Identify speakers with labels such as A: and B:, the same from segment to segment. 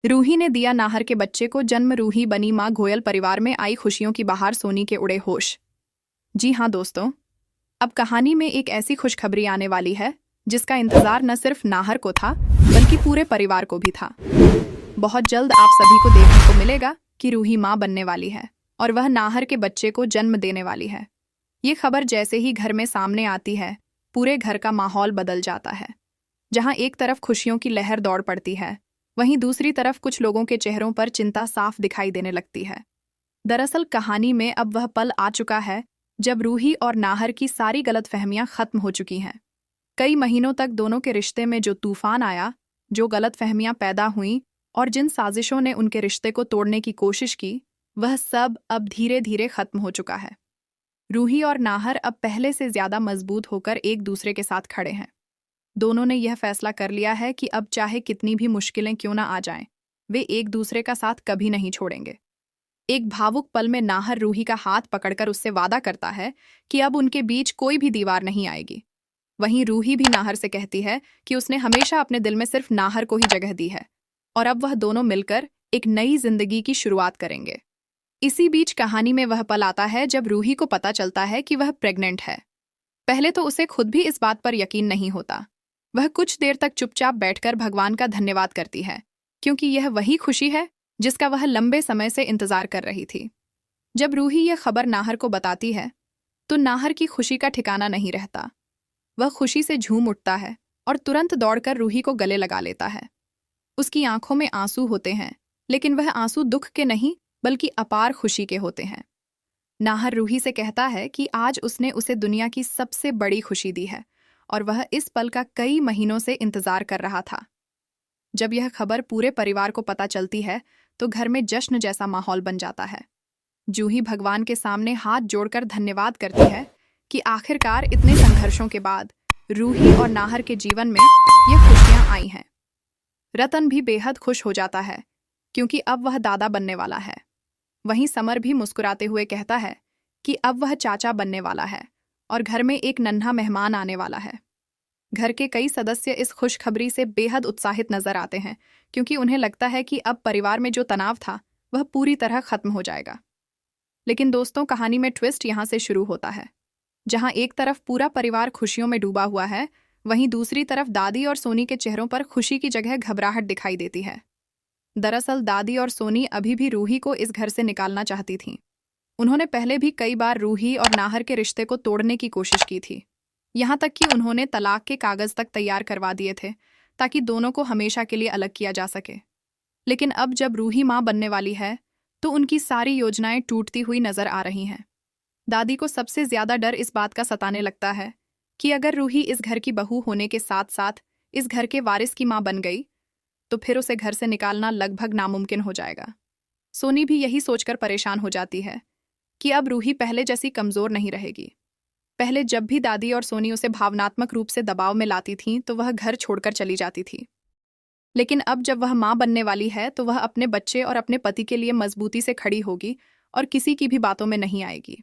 A: रूही ने दिया नाहर के बच्चे को जन्म। रूही बनी मां। गोयल परिवार में आई खुशियों की बहार। सोनी के उड़े होश। जी हाँ दोस्तों, अब कहानी में एक ऐसी खुशखबरी आने वाली है जिसका इंतजार न सिर्फ नाहर को था बल्कि पूरे परिवार को भी था। बहुत जल्द आप सभी को देखने को मिलेगा कि रूही मां बनने वाली है और वह नाहर के बच्चे को जन्म देने वाली है। ये खबर जैसे ही घर में सामने आती है, पूरे घर का माहौल बदल जाता है। जहां एक तरफ खुशियों की लहर दौड़ पड़ती है, वहीं दूसरी तरफ कुछ लोगों के चेहरों पर चिंता साफ दिखाई देने लगती है। दरअसल कहानी में अब वह पल आ चुका है जब रूही और नाहर की सारी गलतफहमियां खत्म हो चुकी हैं। कई महीनों तक दोनों के रिश्ते में जो तूफान आया, जो गलतफहमियां पैदा हुईं और जिन साजिशों ने उनके रिश्ते को तोड़ने की कोशिश की, वह सब अब धीरे धीरे खत्म हो चुका है। रूही और नाहर अब पहले से ज्यादा मजबूत होकर एक दूसरे के साथ खड़े हैं। दोनों ने यह फैसला कर लिया है कि अब चाहे कितनी भी मुश्किलें क्यों ना आ जाएं, वे एक दूसरे का साथ कभी नहीं छोड़ेंगे। एक भावुक पल में नाहर रूही का हाथ पकड़कर उससे वादा करता है कि अब उनके बीच कोई भी दीवार नहीं आएगी। वहीं रूही भी नाहर से कहती है कि उसने हमेशा अपने दिल में सिर्फ नाहर को ही जगह दी है और अब वह दोनों मिलकर एक नई जिंदगी की शुरुआत करेंगे। इसी बीच कहानी में वह पल आता है जब रूही को पता चलता है कि वह प्रेग्नेंट है। पहले तो उसे खुद भी इस बात पर यकीन नहीं होता। वह कुछ देर तक चुपचाप बैठकर भगवान का धन्यवाद करती है, क्योंकि यह वही खुशी है जिसका वह लंबे समय से इंतजार कर रही थी। जब रूही यह खबर नाहर को बताती है तो नाहर की खुशी का ठिकाना नहीं रहता। वह खुशी से झूम उठता है और तुरंत दौड़कर रूही को गले लगा लेता है। उसकी आंखों में आंसू होते हैं, लेकिन वह आंसू दुख के नहीं बल्कि अपार खुशी के होते हैं। नाहर रूही से कहता है कि आज उसने उसे दुनिया की सबसे बड़ी खुशी दी है और वह इस पल का कई महीनों से इंतजार कर रहा था। जब यह खबर पूरे परिवार को पता चलती है तो घर में जश्न जैसा माहौल बन जाता है। जूही भगवान के सामने हाथ जोड़कर धन्यवाद करती है कि आखिरकार इतने संघर्षों के बाद रूही और नाहर के जीवन में ये खुशियां आई हैं। रतन भी बेहद खुश हो जाता है क्योंकि अब वह दादा बनने वाला है। वहीं समर भी मुस्कुराते हुए कहता है कि अब वह चाचा बनने वाला है और घर में एक नन्हा मेहमान आने वाला है। घर के कई सदस्य इस खुशखबरी से बेहद उत्साहित नजर आते हैं क्योंकि उन्हें लगता है कि अब परिवार में जो तनाव था वह पूरी तरह खत्म हो जाएगा। लेकिन दोस्तों, कहानी में ट्विस्ट यहाँ से शुरू होता है। जहाँ एक तरफ पूरा परिवार खुशियों में डूबा हुआ है, वहीं दूसरी तरफ दादी और सोनी के चेहरों पर खुशी की जगह घबराहट दिखाई देती है। दरअसल दादी और सोनी अभी भी रूही को इस घर से निकालना चाहती थीं। उन्होंने पहले भी कई बार रूही और नाहर के रिश्ते को तोड़ने की कोशिश की थी। यहाँ तक कि उन्होंने तलाक के कागज तक तैयार करवा दिए थे ताकि दोनों को हमेशा के लिए अलग किया जा सके। लेकिन अब जब रूही मां बनने वाली है तो उनकी सारी योजनाएं टूटती हुई नजर आ रही हैं। दादी को सबसे ज्यादा डर इस बात का सताने लगता है कि अगर रूही इस घर की बहू होने के साथ साथ इस घर के वारिस की मां बन गई तो फिर उसे घर से निकालना लगभग नामुमकिन हो जाएगा। सोनी भी यही सोचकर परेशान हो जाती है कि अब रूही पहले जैसी कमजोर नहीं रहेगी। पहले जब भी दादी और सोनी उसे भावनात्मक रूप से दबाव में लाती थीं तो वह घर छोड़कर चली जाती थी। लेकिन अब जब वह मां बनने वाली है तो वह अपने बच्चे और अपने पति के लिए मजबूती से खड़ी होगी और किसी की भी बातों में नहीं आएगी।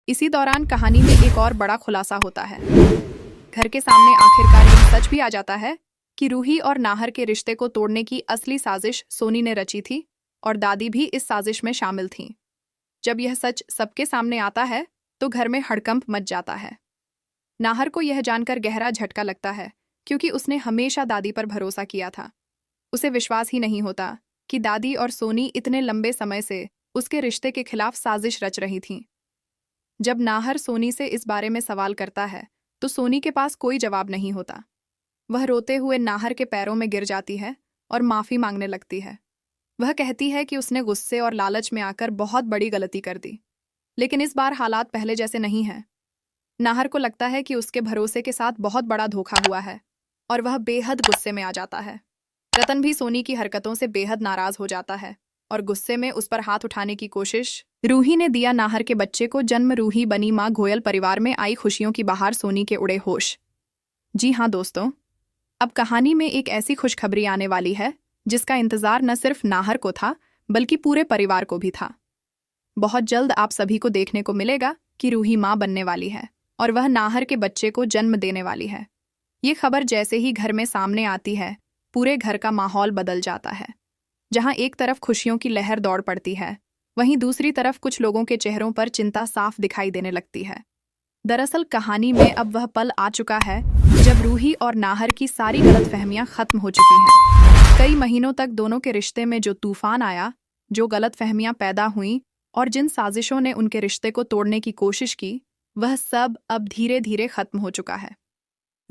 A: इसी दौरान कहानी में एक और बड़ा खुलासा होता है। घर के सामने आखिरकार यह सच भी आ जाता है कि रूही और नाहर के रिश्ते को तोड़ने की असली साजिश सोनी ने रची थी और दादी भी इस साजिश में शामिल थीं। जब यह सच सबके सामने आता है तो घर में हड़कंप मच जाता है। नाहर को यह जानकर गहरा झटका लगता है क्योंकि उसने हमेशा दादी पर भरोसा किया था। उसे विश्वास ही नहीं होता कि दादी और सोनी इतने लंबे समय से उसके रिश्ते के खिलाफ साजिश रच रही थीं। जब नाहर सोनी से इस बारे में सवाल करता है तो सोनी के पास कोई जवाब नहीं होता। वह रोते हुए नाहर के पैरों में गिर जाती है और माफी मांगने लगती है। वह कहती है कि उसने गुस्से और लालच में आकर बहुत बड़ी गलती कर दी, लेकिन इस बार हालात पहले जैसे नहीं हैं। नाहर को लगता है कि उसके भरोसे के साथ बहुत बड़ा धोखा हुआ है और वह बेहद गुस्से में आ जाता है। रतन भी सोनी की हरकतों से बेहद नाराज हो जाता है और गुस्से में उस पर हाथ उठाने की कोशिश। रूही ने दिया नाहर के बच्चे को जन्म। रूही बनी मां। गोयल परिवार में आई खुशियों की बहार। सोनी के उड़े होश। जी हाँ दोस्तों, अब कहानी में एक ऐसी खुशखबरी आने वाली है जिसका इंतजार न सिर्फ नाहर को था बल्कि पूरे परिवार को भी था। बहुत जल्द आप सभी को देखने को मिलेगा कि रूही मां बनने वाली है और वह नाहर के बच्चे को जन्म देने वाली है। ये खबर जैसे ही घर में सामने आती है, पूरे घर का माहौल बदल जाता है। जहां एक तरफ खुशियों की लहर दौड़ पड़ती है, वहीं दूसरी तरफ कुछ लोगों के चेहरों पर चिंता साफ दिखाई देने लगती है। दरअसल कहानी में अब वह पल आ चुका है जब रूही और नाहर की सारी गलतफहमियां खत्म हो चुकी हैं। कई महीनों तक दोनों के रिश्ते में जो तूफान आया, जो गलतफहमियां पैदा हुईं और जिन साजिशों ने उनके रिश्ते को तोड़ने की कोशिश की, वह सब अब धीरे धीरे खत्म हो चुका है।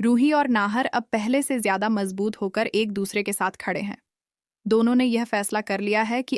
A: रूही और नाहर अब पहले से ज्यादा मजबूत होकर एक दूसरे के साथ खड़े हैं। दोनों ने यह फैसला कर लिया है कि